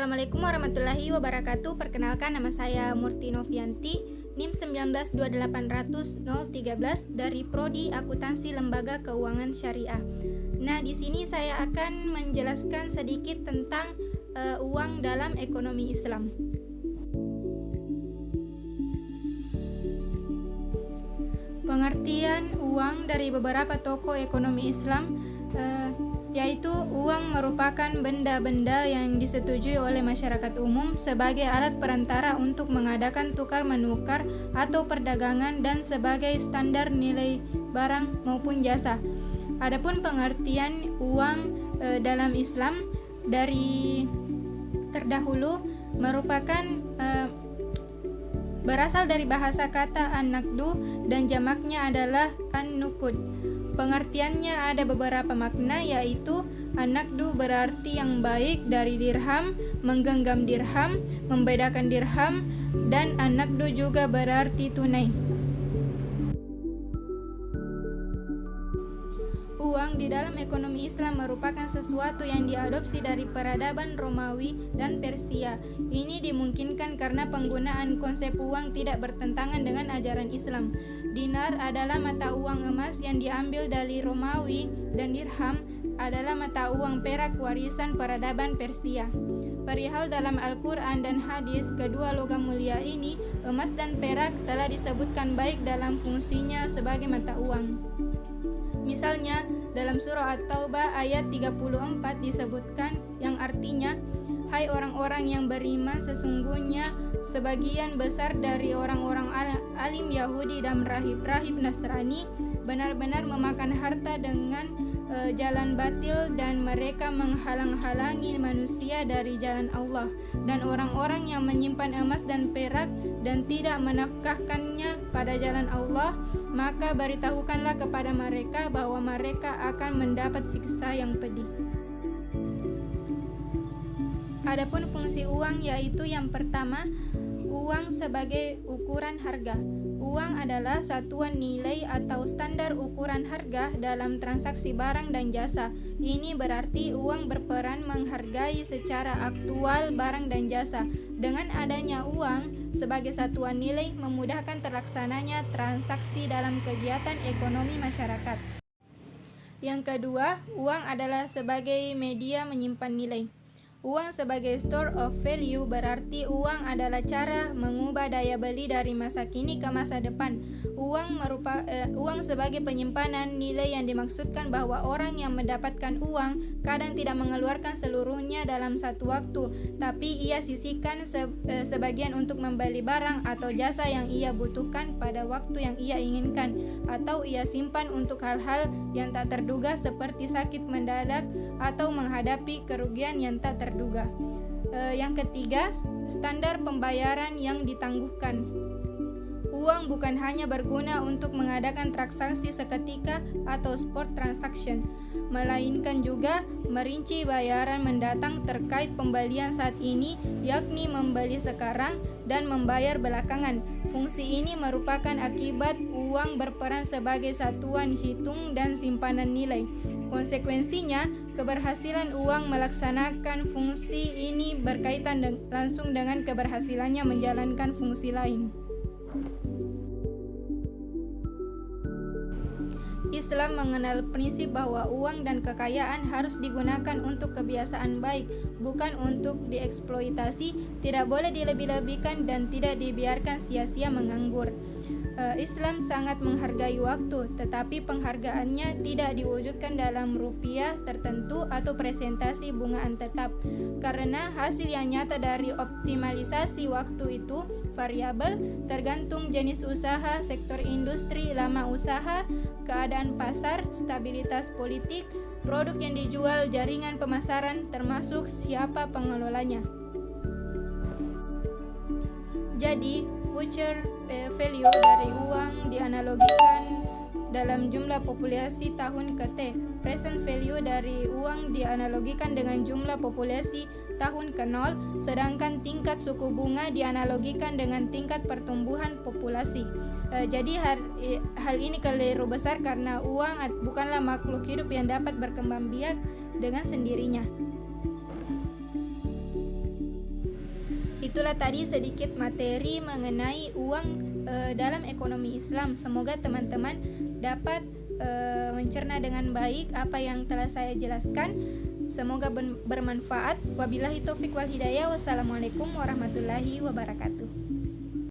Assalamualaikum warahmatullahi wabarakatuh. Perkenalkan, nama saya Murti Novianti, NIM 1928013 dari Prodi Akuntansi Lembaga Keuangan Syariah. Nah, di sini saya akan menjelaskan sedikit tentang uang dalam ekonomi Islam. Pengertian uang dari beberapa tokoh ekonomi Islam yaitu uang merupakan benda-benda yang disetujui oleh masyarakat umum sebagai alat perantara untuk mengadakan tukar-menukar atau perdagangan dan sebagai standar nilai barang maupun jasa. Adapun pengertian uang dalam Islam dari terdahulu merupakan berasal dari bahasa kata an-naqdu dan jamaknya adalah an-nuqud. Pengertiannya ada beberapa makna, yaitu an-naqdu berarti yang baik dari dirham, menggenggam dirham, membedakan dirham, dan an-naqdu juga berarti tunai. Uang di dalam ekonomi Islam merupakan sesuatu yang diadopsi dari peradaban Romawi dan Persia. Ini dimungkinkan karena penggunaan konsep uang tidak bertentangan dengan ajaran Islam. Dinar adalah mata uang emas yang diambil dari Romawi dan dirham adalah mata uang perak warisan peradaban Persia. Perihal dalam Al-Quran dan hadis, kedua logam mulia ini, emas dan perak, telah disebutkan baik dalam fungsinya sebagai mata uang. Misalnya, dalam surah At-Taubah ayat 34 disebutkan yang artinya, hai orang-orang yang beriman, sesungguhnya sebagian besar dari orang-orang alim Yahudi dan rahib-rahib Nasrani benar-benar memakan harta dengan jalan batil dan mereka menghalang-halangi manusia dari jalan Allah. Dan orang-orang yang menyimpan emas dan perak dan tidak menafkahkannya pada jalan Allah, maka beritahukanlah kepada mereka bahwa mereka akan mendapat siksa yang pedih. Adapun fungsi uang yaitu yang pertama, uang sebagai ukuran harga. Uang adalah satuan nilai atau standar ukuran harga dalam transaksi barang dan jasa. Ini berarti uang berperan menghargai secara aktual barang dan jasa. Dengan adanya uang sebagai satuan nilai memudahkan terlaksananya transaksi dalam kegiatan ekonomi masyarakat. Yang kedua, uang adalah sebagai media menyimpan nilai. Uang sebagai store of value berarti uang adalah cara mengubah daya beli dari masa kini ke masa depan. Uang sebagai penyimpanan nilai yang dimaksudkan bahwa orang yang mendapatkan uang kadang tidak mengeluarkan seluruhnya dalam satu waktu, tapi ia sisihkan sebagian untuk membeli barang atau jasa yang ia butuhkan pada waktu yang ia inginkan, atau ia simpan untuk hal-hal yang tak terduga seperti sakit mendadak atau menghadapi kerugian yang tak terduga. Yang ketiga, standar pembayaran yang ditangguhkan. Uang bukan hanya berguna untuk mengadakan transaksi seketika atau spot transaction, melainkan juga merinci bayaran mendatang terkait pembelian saat ini, yakni membeli sekarang dan membayar belakangan. Fungsi ini merupakan akibat uang berperan sebagai satuan hitung dan simpanan nilai. Konsekuensinya, keberhasilan uang melaksanakan fungsi ini berkaitan langsung dengan keberhasilannya menjalankan fungsi lain. Islam mengenal prinsip bahwa uang dan kekayaan harus digunakan untuk kebiasaan baik, bukan untuk dieksploitasi, tidak boleh dilebih-lebihkan dan tidak dibiarkan sia-sia menganggur. Islam sangat menghargai waktu, tetapi penghargaannya tidak diwujudkan dalam rupiah tertentu atau presentasi bungaan tetap, karena hasil yang nyata dari optimalisasi waktu itu variabel, tergantung jenis usaha, sektor industri, lama usaha, keadaan pasar, stabilitas politik, produk yang dijual, jaringan pemasaran, termasuk siapa pengelolanya. Jadi, future value dari uang dianalogikan dalam jumlah populasi tahun ke-T. Present value dari uang dianalogikan dengan jumlah populasi tahun ke-0, sedangkan tingkat suku bunga dianalogikan dengan tingkat pertumbuhan populasi. Jadi hal ini keliru besar karena uang bukanlah makhluk hidup yang dapat berkembang biak dengan sendirinya. itulah tadi sedikit materi mengenai uang dalam ekonomi Islam. Semoga teman-teman dapat mencerna dengan baik apa yang telah saya jelaskan. Semoga bermanfaat. Wabillahi taufik wal hidayah. Wassalamualaikum warahmatullahi wabarakatuh.